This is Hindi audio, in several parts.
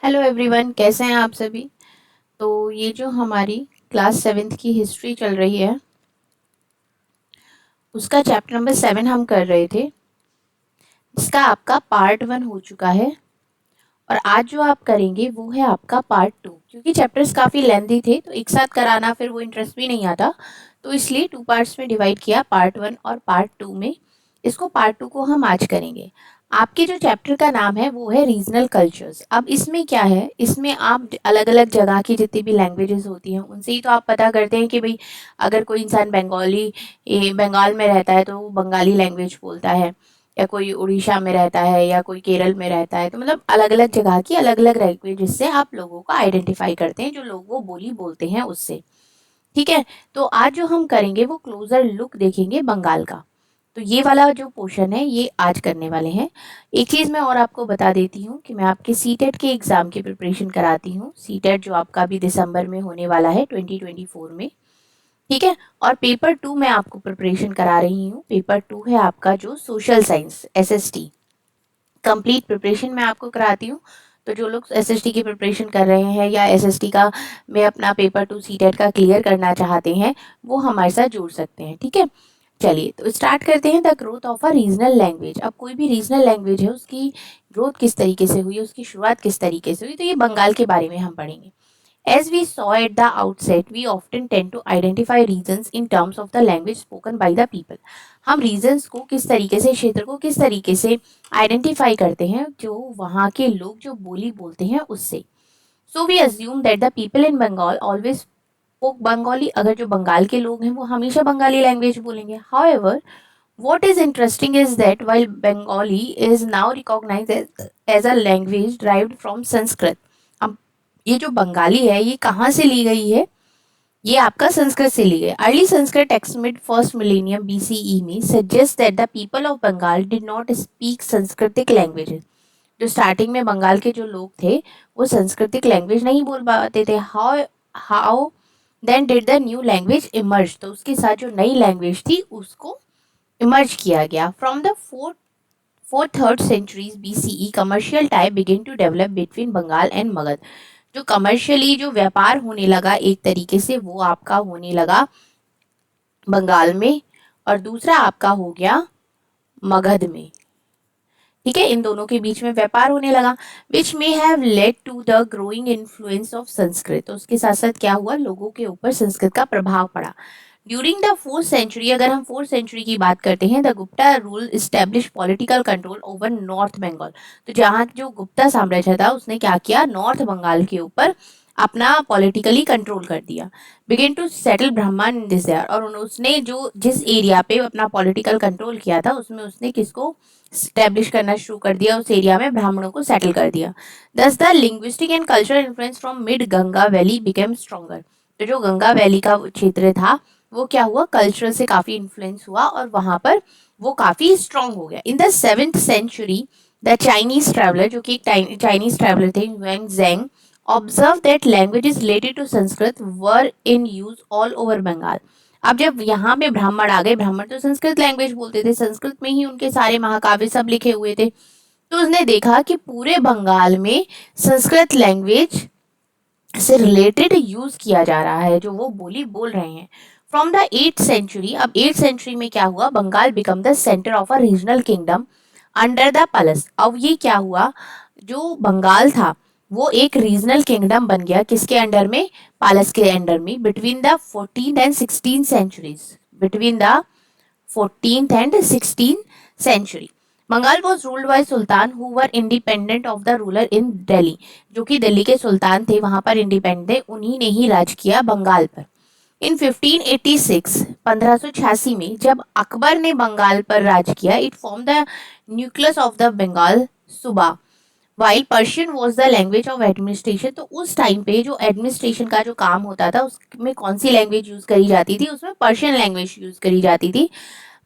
हेलो एवरीवन, कैसे हैं आप सभी। तो ये जो हमारी क्लास सेवेंथ की हिस्ट्री चल रही है उसका चैप्टर नंबर 7 हम कर रहे थे। इसका आपका पार्ट 1 हो चुका है और आज जो आप करेंगे वो है आपका पार्ट 2। क्योंकि चैप्टर्स काफ़ी लेंथी थे तो एक साथ कराना फिर वो इंटरेस्ट भी नहीं आता, तो इसलिए 2 पार्ट्स में डिवाइड किया, पार्ट 1 और पार्ट 2 में। इसको पार्ट 2 को हम आज करेंगे। आपके जो चैप्टर का नाम है वो है रीजनल कल्चर्स। अब इसमें क्या है, इसमें आप अलग अलग जगह की जितनी भी लैंग्वेजेस होती हैं उनसे ही तो आप पता करते हैं कि भाई अगर कोई इंसान बंगाल में रहता है तो वो बंगाली लैंग्वेज बोलता है, या कोई उड़ीसा में रहता है या कोई केरल में रहता है, तो मतलब अलग अलग जगह की अलग अलग लैंग्वेज से आप लोगों को आइडेंटिफाई करते हैं, जो लोग वो बोली बोलते हैं उससे। ठीक है। तो आज जो हम करेंगे वो क्लोजर लुक देखेंगे बंगाल का। तो ये वाला जो पोर्शन है ये आज करने वाले हैं। एक चीज़ मैं और आपको बता देती हूँ कि मैं आपके सीटेट के एग्ज़ाम की प्रिपरेशन कराती हूँ। सीटेट जो आपका भी दिसंबर में होने वाला है 2024 में। ठीक है। और पेपर 2 मैं आपको प्रिपरेशन करा रही हूँ। पेपर 2 है आपका जो social science SST, complete preparation मैं आपको कराती हूँ। तो जो लोग एसएसटी की प्रिपरेशन कर रहे हैं या एसएसटी का में अपना पेपर 2 सीटेट का क्लियर करना चाहते हैं वो हमारे साथ जुड़ सकते हैं। ठीक है। चलिए तो स्टार्ट करते हैं। The growth of a regional language. अब कोई भी रीजनल लैंग्वेज है उसकी ग्रोथ किस तरीके से हुई, उसकी शुरुआत किस तरीके से हुई, तो ये बंगाल के बारे में हम पढ़ेंगे। As we saw at the outset, we often tend to identify regions in terms of the language spoken by the people. हम regions को किस तरीके से, क्षेत्र को किस तरीके से आइडेंटिफाई करते हैं, जो वहाँ के लोग जो बोली बोलते हैं उससे। So we assume that the people in Bengal always spoke Bengali. अगर जो बंगाल के लोग हैं वो हमेशा बंगाली लैंग्वेज बोलेंगे। However, what is interesting is that while Bengali is now recognized as a language derived from Sanskrit, अब ये जो बंगाली है ये कहाँ से ली गई है, ये आपका संस्कृत से ली गई। Early Sanskrit text mid first millennium BCE में suggest that the people of Bengal did not speak Sanskritic languages. जो स्टार्टिंग में बंगाल के जो लोग थे वो संस्कृतिक लैंग्वेज नहीं बोल पाते थे। How how then did the new language emerge, तो उसके साथ जो नई लैंग्वेज थी उसको इमर्ज किया गया। From the fourth third centuries BCE commercial tie begin to develop between Bengal and Magadh. जो कमर्शियली जो व्यापार होने लगा एक तरीके से वो आपका होने लगा बंगाल में, और दूसरा आपका हो गया मगध में। ठीक है, इन दोनों के बीच में व्यापार होने लगा, which may have led to the growing influence of Sanskrit. तो उसके साथ साथ क्या हुआ, लोगों के ऊपर संस्कृत का प्रभाव पड़ा। ड्यूरिंग द फोर्थ सेंचुरी, अगर हम फोर्थ सेंचुरी की बात करते हैं, the Gupta rule establish political control over north Bengal. तो जहाँ जो गुप्ता साम्राज्य था उसने क्या किया, नॉर्थ बंगाल के ऊपर अपना पॉलिटिकली कंट्रोल कर दिया। बिगिन टू सेटल ब्राह्मण इन दिस एरिया, और उसने जो जिस एरिया पे अपना पॉलिटिकल कंट्रोल किया था उसमें उसने किसको स्टैब्लिश करना शुरू कर दिया, उस एरिया में ब्राह्मणों को सेटल कर दिया। दस the linguistic and cultural influence from mid Ganga valley became stronger. तो जो गंगा वैली का क्षेत्र था वो क्या हुआ, कल्चरल से काफी इन्फ्लुएंस हुआ और वहां पर वो काफी स्ट्रॉन्ग हो गया। In the 7th century the Chinese traveller, जो कि एक चाइनीज ट्रैवलर थे, Hiuen Tsang, observed that languages related to Sanskrit were in use all over Bengal. अब जब यहाँ पे ब्राह्मण आ गए, ब्राह्मण तो संस्कृत लैंग्वेज बोलते थे, संस्कृत में ही उनके सारे महाकाव्य सब लिखे हुए थे, तो उसने देखा कि पूरे बंगाल में संस्कृत लैंग्वेज से रिलेटेड यूज किया जा रहा है, जो वो बोली बोल रहे हैं। फ्रॉम द 8th सेंचुरी, अब 8th सेंचुरी में क्या हुआ, Bengal become the centre of a regional kingdom under the Palas. अब ये क्या हुआ, जो बंगाल था वो एक रीजनल किंगडम बन गया, किसके अंडर में, पैलेस के अंडर में। Between the 14th and 16th centuries, between the 14th and 16th century. Bengal was ruled by sultan who were independent of the ruler in Delhi. जो कि दिल्ली के सुल्तान थे वहां पर इंडिपेंडेंट थे, उन्हीं ने ही राज किया बंगाल पर। इन 1586, 1586 में जब अकबर ने बंगाल पर राज किया, it form the nucleus of the Bengal suba, while Persian was the language of administration. तो उस टाइम पे जो एडमिनिस्ट्रेशन का जो काम होता था उसमें कौन सी लैंग्वेज यूज करी जाती थी, उसमें पर्शियन लैंग्वेज यूज करी जाती थी।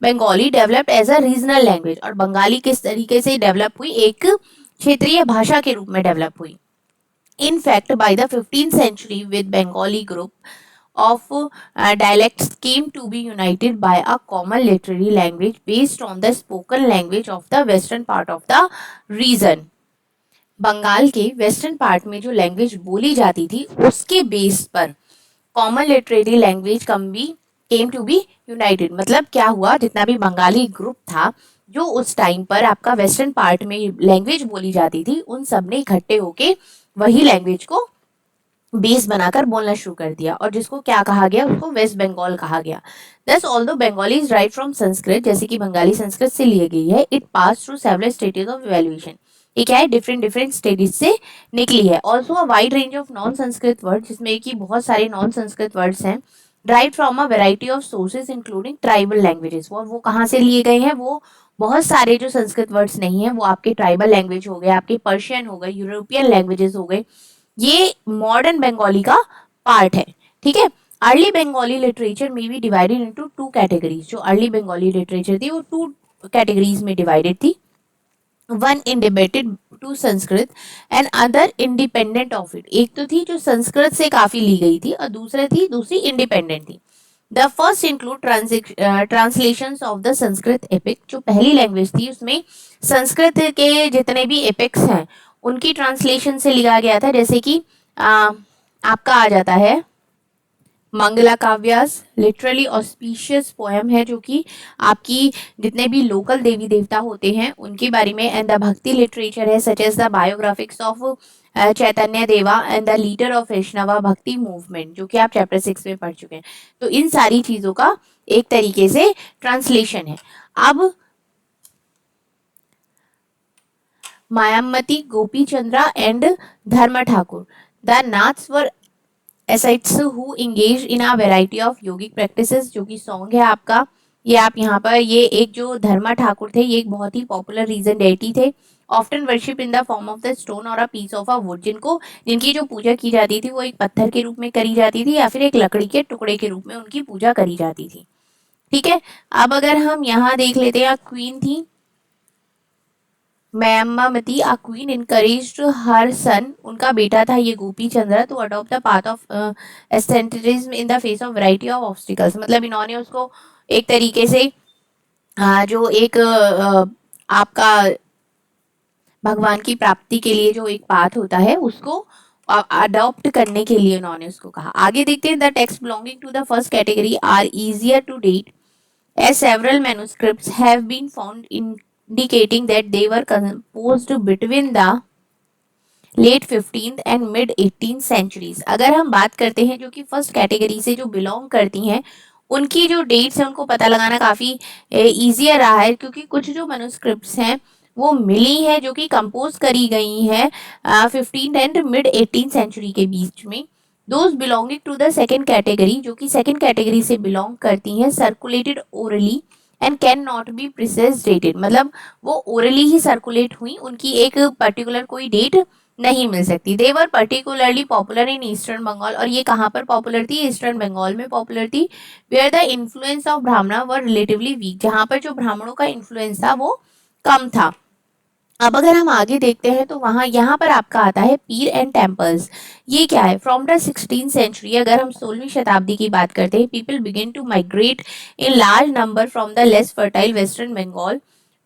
Bengali developed as a regional language, और बंगाली किस तरीके से डेवलप हुई, एक क्षेत्रीय भाषा के रूप में डेवलप हुई। In fact by the 15th century with Bengali group of dialects came to be united by a common literary language based on the spoken language of the western part of the region. Bengal के वेस्टर्न पार्ट में जो लैंग्वेज बोली जाती थी उसके बेस पर common literary language came to be united. मतलब क्या हुआ, जितना भी बंगाली ग्रुप था जो उस टाइम पर आपका वेस्टर्न पार्ट में लैंग्वेज बोली जाती थी, उन सब ने इकट्ठे होके वही लैंग्वेज को बेस बनाकर बोलना शुरू कर दिया, और जिसको क्या कहा गया, उसको वेस्ट बंगाल कहा गया। दस although Bengali is right from Sanskrit, जैसे कि बंगाली संस्कृत से ली गई है, it pass through several stages of evaluation. ये क्या है, डिफरेंट डिफरेंट स्टेजेस से निकली है। Also a wide range of non Sanskrit word, जिसमें कि बहुत सारे नॉन संस्कृत वर्ड्स हैं, drive from a variety of sources including tribal languages. और वो कहाँ से लिए गए हैं, वो बहुत सारे जो संस्कृत वर्ड्स नहीं है वो आपके ट्राइबल लैंग्वेज हो गए, आपके पर्शियन हो गए, यूरोपियन लैंग्वेजेस हो गए, ये मॉडर्न बंगाली का पार्ट है। ठीक है। अर्ली बंगाली लिटरेचर में be divided into two categories. जो अर्ली बंगाली लिटरेचर थी वो टू कैटेगरीज में डिवाइडेड थी, one independent to Sanskrit and other independent of it. एक तो थी जो संस्कृत से काफी ली गई थी और दूसरी इंडिपेंडेंट थी। The first include translation of the Sanskrit epic. जो पहली लैंग्वेज थी उसमें संस्कृत के जितने भी एपिक्स हैं उनकी ट्रांसलेशन से लिखा गया था, जैसे कि आपका आ जाता है मंगला काव्यास, लिटरली ऑस्पिशियस पोएम है जो कि आपकी जितने भी लोकल देवी देवता होते हैं उनके बारे में, एंड द भक्ति लिटरेचर है सच एज द बायोग्राफिक्स ऑफ चैतन्य देवा and the leader of Vaishnava भक्ति मूवमेंट, जो कि आप चैप्टर 6 में पढ़ चुके हैं। तो इन सारी चीजों का एक तरीके से ट्रांसलेशन है। अब मायामती, गोपी चंद्रा एंड धर्म Thakur, the Nath's were ascites who engage in a variety of yogic practices, जो कि सॉन्ग है आपका। ये आप यहाँ पर, ये एक जो धर्मा ठाकुर थे ये एक बहुत ही पॉपुलर रीजन डेटी थे, often worship in the form of the stone और a piece of a wood. जिनकी जो पूजा की जाती थी वो एक पत्थर के रूप में करी जाती थी या फिर एक लकड़ी के टुकड़े के रूप में उनकी पूजा करी जाती थी। ठीक है। अब अगर हम यहाँ देख लेते हैं, क्वीन थी मैमावती, अ क्वीन इनकरेज्ड हर सन, उनका बेटा था ये Gopi Chandra, to adopt the path of asceticism in the face of variety of obstacles. मतलब इन्होंने उसको एक तरीके से जो एक आपका भगवान की प्राप्ति के लिए जो एक पाथ होता है उसको अडॉप्ट करने के लिए उन्होंने उसको कहा। आगे देखते हैं, the text belonging to the first category are easier to date as several manuscripts have been found indicating that they were composed between the late 15th and mid 18th centuries. अगर हम बात करते हैं जो कि फर्स्ट कैटेगरी से जो बिलोंग करती हैं उनकी जो डेट्स हैं उनको पता लगाना काफ़ी ईजियर रहा है, क्योंकि कुछ जो मैन्युस्क्रिप्ट्स हैं वो मिली हैं जो कि कंपोज करी गई हैं 15th and mid 18th century के बीच में। Those belonging to the second category, जो कि सेकेंड कैटेगरी से बिलोंग करती हैं, circulated orally and can not be precise dated. मतलब वो ओरली ही सर्कुलेट हुई, उनकी एक पर्टिकुलर कोई डेट नहीं मिल सकती। They were particularly popular in eastern Bengal, और ये कहाँ पर पॉपुलर थी, ईस्टर्न बंगाल में पॉपुलर थी, वेयर द इन्फ्लुएंस ऑफ ब्राह्मणा वर रिलेटिवली वीक, जहाँ पर जो ब्राह्मणों का इन्फ्लुएंस था वो कम था। अब अगर हम आगे देखते हैं तो वहाँ यहाँ पर आपका आता है पीर एंड टेम्पल्स। ये क्या है, फ्रॉम द 16th सेंचुरी, अगर हम 16वीं शताब्दी की बात करते हैं, people begin to migrate in large number from the less fertile western Bengal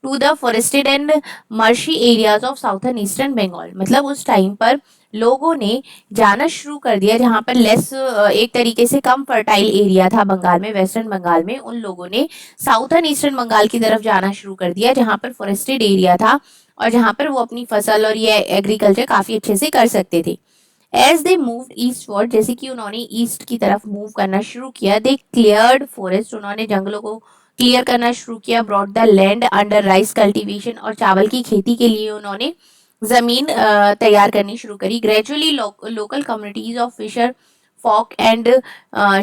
to the forested and marshy areas of southern eastern Bengal. मतलब उस टाइम पर लोगों ने जाना शुरू कर दिया जहाँ पर लेस एक तरीके से कम फर्टाइल एरिया था बंगाल में, वेस्टर्न बंगाल में, उन लोगों ने साउथर्न ईस्टर्न बंगाल की तरफ जाना शुरू कर दिया जहाँ पर फॉरेस्टेड एरिया था और जहाँ पर वो अपनी फसल और ये एग्रीकल्चर काफी अच्छे से कर सकते थे। एज दे मूव्ड ईस्टवर्ड, जैसे कि उन्होंने ईस्ट की तरफ मूव करना शुरू किया, दे क्लियर्ड फॉरेस्ट, उन्होंने जंगलों को क्लियर करना शुरू किया, brought the land under rice cultivation, और चावल की खेती के लिए उन्होंने जमीन तैयार करनी शुरू करी। Gradually local communities of fisher folk and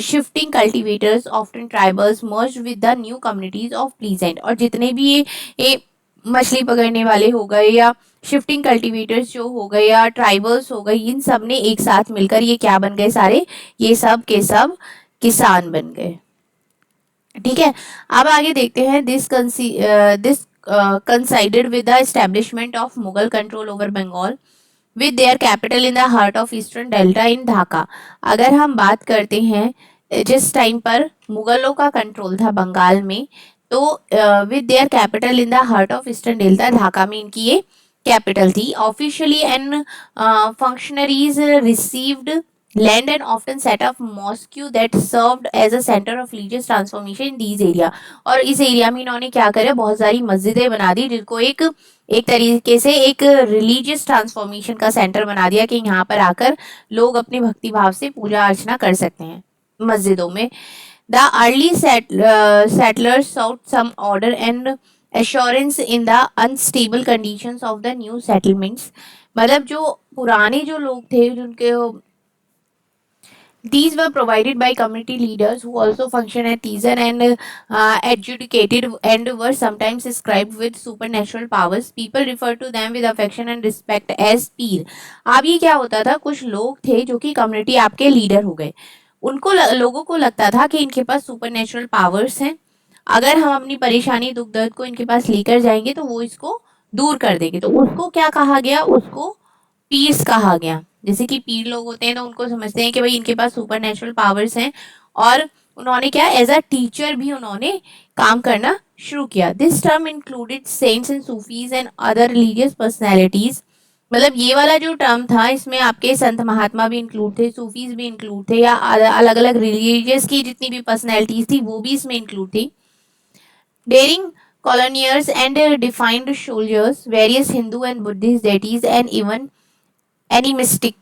shifting cultivators often tribals merged with the new communities of peasant, और जितने भी ये मछली पकड़ने वाले हो गए या शिफ्टिंग कल्टीवेटर्स जो हो गए या ट्राइबल्स हो गए, इन सब ने एक साथ मिलकर ये क्या बन गए सारे, ये सब के सब किसान बन गए। ठीक है। अब आगे देखते हैं, this considered with the establishment of Mughal control over Bengal with their capital in the heart of eastern delta in Dhaka. अगर हम बात करते हैं जिस टाइम पर मुगलों का कंट्रोल था बंगाल में, तो with their capital in the heart of eastern delta, Dhaka में इनकी ये कैपिटल थी। Officially and functionaries received land and often set up mosque that served as a centre of religious transformation in these area. और इस एरिया में इन्होंने क्या करा, बहुत सारी मस्जिदें बना दी, जिनको एक एक तरीके से एक रिलीजियस ट्रांसफॉर्मेशन का सेंटर बना दिया कि यहाँ पर आकर लोग अपने भक्ति भाव से पूजा अर्चना कर सकते हैं मस्जिदों में। The early settlers sought some order and assurance in the unstable conditions of the new settlements। मतलब जो पुराने जो लोग थे जिनके these were provided by community leaders who also function as teaser and adjudicated and were sometimes described with supernatural powers. People refer to them with affection and respect as पीर। अब ये क्या होता था, कुछ लोग थे जो कि कम्युनिटी आपके लीडर हो गए, उनको लोगों को लगता था कि इनके पास सुपर नेचुरल पावर्स हैं, अगर हम अपनी परेशानी दुख दर्द को इनके पास लेकर जाएंगे तो वो इसको दूर कर देंगे। तो उसको क्या कहा गया, उसको पीर्स कहा गया। जैसे कि पीर लोग होते हैं तो उनको समझते हैं कि भाई इनके पास सुपर नेचुरल पावर्स हैं, और उन्होंने क्या एज अ टीचर भी उन्होंने काम करना शुरू किया। This term included saints and sufis and other religious personalities. मतलब ये वाला जो टर्म था इसमें आपके संत महात्मा भी इंक्लूड थे, सूफीज भी इंक्लूड थे, या अलग अलग रिलीजियस की जितनी भी पर्सनैलिटीज थी वो भी इसमें इंक्लूड थी। Daring coloniers and defined soldiers, various Hindu and Buddhist deities and even animistic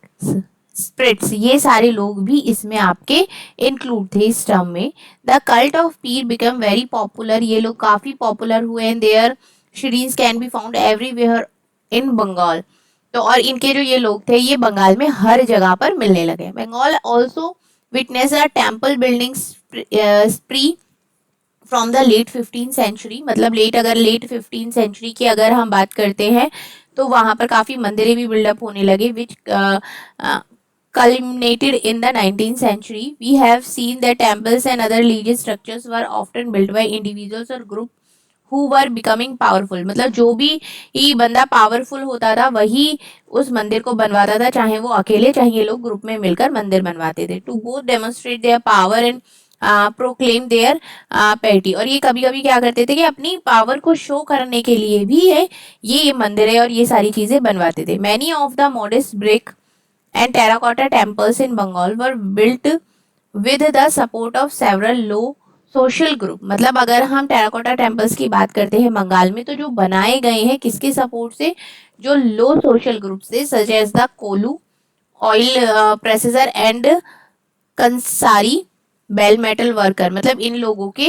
spirits, ये सारे लोग भी इसमें आपके इंक्लूड थे इस टर्म में। The cult of pir become very popular, ये लोग काफी पॉपुलर हुए and their shrines can be found everywhere in Bengal. तो और इनके जो ये लोग थे ये बंगाल में हर जगह पर मिलने लगे। Bengal also witness a temple building spree from the late 15 century. मतलब अगर लेट 15 सेंचुरी की अगर हम बात करते हैं तो वहां पर काफी मंदिरें भी बिल्डअप होने लगे, विच culminated in the 19th century. We have seen that temples and other religious structures were often built by individuals or group who were becoming powerful। मतलब जो भी ये बंदा पावरफुल होता था वही उस मंदिर को बनवाता था, चाहे वो अकेले चाहे ये लोग ग्रुप में मिलकर मंदिर बनवाते थे। To both demonstrate their power and proclaim their parity. और ये कभी कभी क्या करते थे कि अपनी पावर को शो करने के लिए भी ये मंदिर है और ये सारी चीजें बनवाते थे। Many of the modest brick and terracotta temples in Bengal were built with the support of several low social group. मतलब अगर हम टेराकोटा टेम्पल्स की बात करते हैं बंगाल में तो जो बनाए गए हैं किसके सपोर्ट से, जो लो सोशल ग्रुप से, such as the kolu oil presser and kansari bell metal worker. मतलब इन लोगों के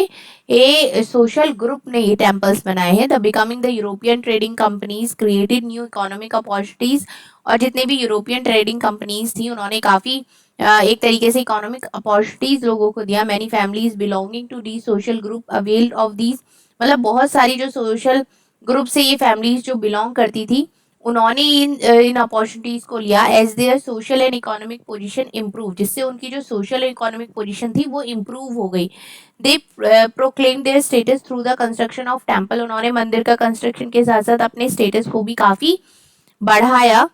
ये सोशल ग्रुप ने ये टेम्पल्स बनाए हैं। The becoming the European trading companies created new economic opportunities. और जितने भी यूरोपियन ट्रेडिंग कंपनीज थी उन्होंने काफी एक तरीके से इकोनॉमिक अपॉर्चुनिटीज लोगों को दिया। Many families belonging to the social group availed of these. मतलब बहुत सारी जो सोशल ग्रुप से ये फैमिलीज जो बिलोंग करती थी उन्होंने इन अपॉर्चुनिटीज को लिया as their social and economic position improve, जिससे उनकी जो सोशल एंड इकोनॉमिक पोजीशन थी वो इम्प्रूव हो गई। They proclaim their status through the construction of temple. उन्होंने मंदिर का कंस्ट्रक्शन के साथ साथ अपने स्टेटस को भी काफी बढ़ाया।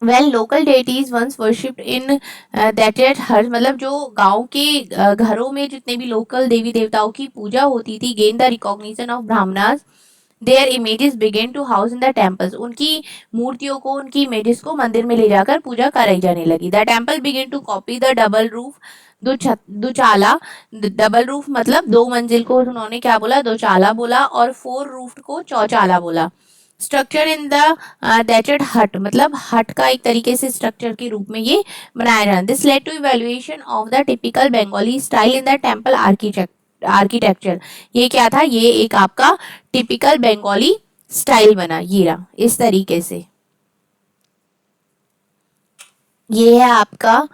Well local deities once worshipped in that at her. मतलब जो गांव के घरों में जितने भी लोकल देवी देवताओं की पूजा होती थी, gain the recognition of Brahmanas, their images began to house in the temples. उनकी मूर्तियों को, उनकी इमेजेस को मंदिर में ले जाकर पूजा कराई जाने लगी। The temple began to copy the double roof dochala. Double roof मतलब दो मंजिल को उन्होंने क्या बोला, दोचाला बोला, और फोर रूफ को चौचाला बोला। स्ट्रक्चर इन द दैचेड हट, मतलब हट का एक तरीके से स्ट्रक्चर के रूप में ये बनाया जाना। This led to evaluation of the typical Bengali style in the temple architecture. ये क्या था, ये एक आपका टिपिकल बंगाली स्टाइल बना, ये रहा इस तरीके से। ये है आपका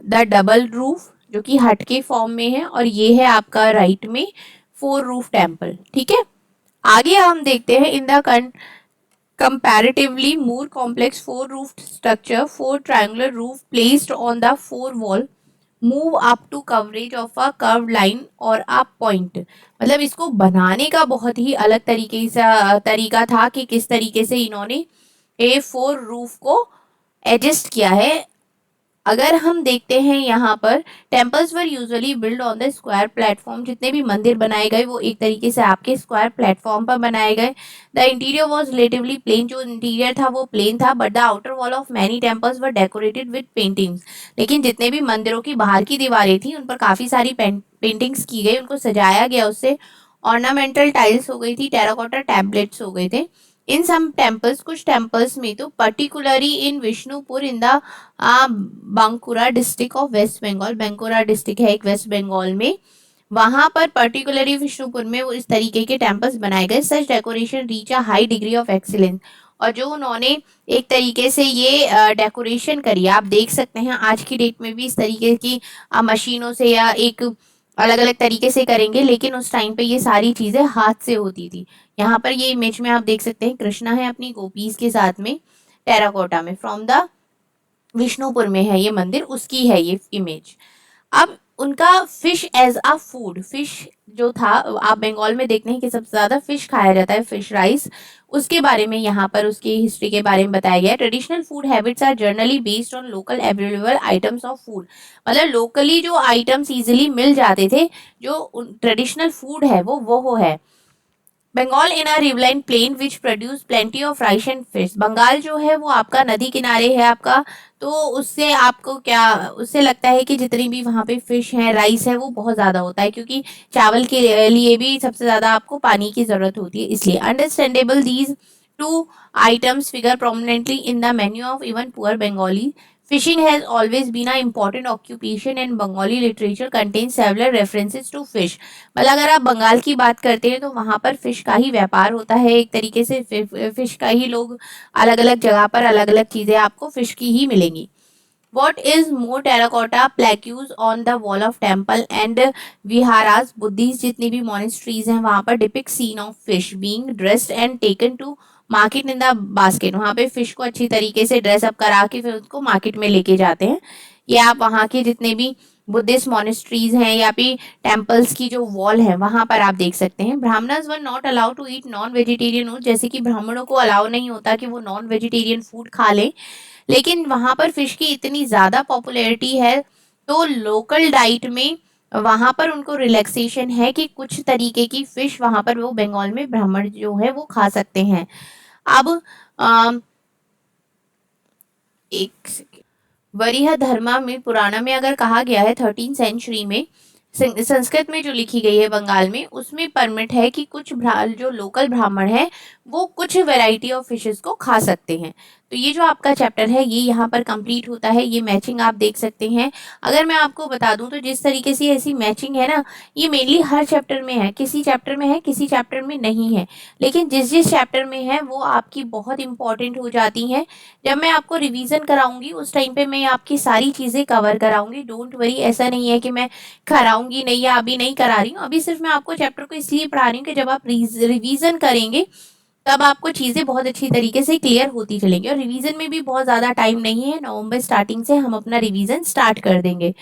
द डबल रूफ जो कि हट के फॉर्म में है, और ये है आपका राइट में फोर रूफ टेम्पल। ठीक है, आगे हम देखते हैं in the comparatively more complex four roofed structure, four triangular roof placed on the four wall move up to coverage of a curved line or a point। मतलब इसको बनाने का बहुत ही अलग तरीका था कि किस तरीके से इन्होंने ए फोर रूफ को एडजस्ट किया है अगर हम देखते हैं यहाँ पर temples were usually build on the square platform, जितने भी मंदिर बनाए गए वो एक तरीके से आपके स्क्वायर प्लेटफॉर्म पर बनाए गए। The interior was relatively plain, जो इंटीरियर था वो प्लेन था, but the outer wall of many temples were decorated with paintings. लेकिन जितने भी मंदिरों की बाहर की दीवारें थी उन पर काफ़ी सारी पेंटिंग्स की गई, उनको सजाया गया, उससे ऑर्नामेंटल टाइल्स हो गई थी, टेराकोटा टैबलेट्स हो गए थे। इन सम टेम्पल्स, कुछ टेम्पल्स में तो particularly in Vishnupur in the Bankura district of West Bengal, Bankura district है एक वेस्ट बंगाल में, वहां पर पर्टिकुलरली विष्णुपुर में वो इस तरीके के टेम्पल्स बनाए गए। Such decoration reach a high degree of excellence, और जो उन्होंने एक तरीके से ये डेकोरेशन करी, आप देख सकते हैं आज की डेट में भी इस तरीके की मशीनों से या एक अलग अलग तरीके से करेंगे, लेकिन उस टाइम पे ये सारी चीजें हाथ से होती थी। यहाँ पर ये इमेज में आप देख सकते हैं कृष्णा है अपनी गोपीज के साथ में टेराकोटा में, फ्रॉम द विष्णुपुर में है ये मंदिर, उसकी है ये इमेज। अब उनका fish as a food, fish जो था, आप बंगाल में देखते हैं कि सबसे ज्यादा फिश खाया जाता है, फिश राइस, उसके बारे में यहाँ पर उसकी हिस्ट्री के बारे में बताया गया है। Traditional food habits are generally based on local available items of food, मतलब लोकली जो आइटम्स इजीली मिल जाते थे, जो ट्रेडिशनल फूड है वो है। Bengal in a riverine plain which produce plenty of rice and fish, Bengal जो है वो आपका नदी किनारे है आपका, तो उससे आपको क्या, उससे लगता है कि जितनी भी वहाँ पे फिश है, राइस है, वो बहुत ज़्यादा होता है, क्योंकि चावल के लिए भी सबसे ज़्यादा आपको पानी की ज़रूरत होती है, इसलिए understandable these two items figure prominently in the menu of even poor Bengali. Fishing has always been an important occupation and Bengali literature contains several references to fish. मतलब अगर आप बंगाल की बात करते हैं तो वहाँ पर फिश का ही व्यापार होता है, एक तरीके से फिश का ही लोग अलग अलग जगह पर अलग अलग चीज़ें आपको फिश की ही मिलेंगी। What is more terracotta plaques on the wall of temple and viharas, Buddhist जितनी भी monasteries हैं वहाँ पर depict scene of fish being dressed and taken to market in the basket, वहाँ पे फिश को अच्छी तरीके से ड्रेसअप करा के फिर उसको मार्केट में लेके जाते हैं। ये आप वहाँ के जितने भी बुद्धिस्ट मोनेस्ट्रीज हैं या फिर टेम्पल्स की जो वॉल है वहाँ पर आप देख सकते हैं। Brahmanas were not allowed to eat non vegetarian food, जैसे कि ब्राह्मणों को अलाउ नहीं होता कि वो नॉन वेजिटेरियन फूड खा लें, लेकिन वहाँ पर फिश की इतनी ज़्यादा पॉपुलैरिटी है तो लोकल डाइट में वहाँ पर उनको रिलैक्सेशन है कि कुछ तरीके की फिश वहाँ पर वो बंगाल में ब्राह्मण जो है वो खा सकते हैं। अब एक वरीह धर्मा में पुराना में अगर कहा गया है 13 सेंचुरी में, संस्कृत में जो लिखी गई है बंगाल में, उसमें परमिट है कि कुछ जो लोकल ब्राह्मण है वो कुछ वैरायटी ऑफ फिशेस को खा सकते हैं। तो ये जो आपका चैप्टर है ये यहाँ पर कंप्लीट होता है, ये मैचिंग आप देख सकते हैं। अगर मैं आपको बता दूं तो जिस तरीके से ऐसी मैचिंग है ना, ये मेनली हर चैप्टर में है, किसी चैप्टर में है किसी चैप्टर में नहीं है, लेकिन जिस जिस चैप्टर में है वो आपकी बहुत इंपॉर्टेंट हो जाती हैं। जब मैं आपको रिवीजन कराऊंगी उस टाइम पे मैं आपकी सारी चीज़ें कवर कराऊंगी, डोंट वरी, ऐसा नहीं है कि मैं कराऊंगी नहीं या अभी नहीं करा रही हूँ, अभी सिर्फ मैं आपको चैप्टर को इसलिए पढ़ा रही हूँ कि जब आप रिवीजन करेंगे तब आपको चीज़ें बहुत अच्छी तरीके से क्लियर होती चलेंगी। और रिवीजन में भी बहुत ज़्यादा टाइम नहीं है, नवंबर स्टार्टिंग से हम अपना रिवीजन स्टार्ट कर देंगे।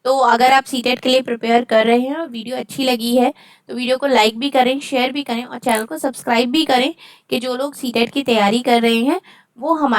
तो अगर आप सीटेट के लिए प्रिपेयर कर रहे हैं और वीडियो अच्छी लगी है तो वीडियो को लाइक भी करें, शेयर भी करें और चैनल को सब्सक्राइब भी करें, कि जो लोग सीटेट की तैयारी कर रहे हैं वो हमारे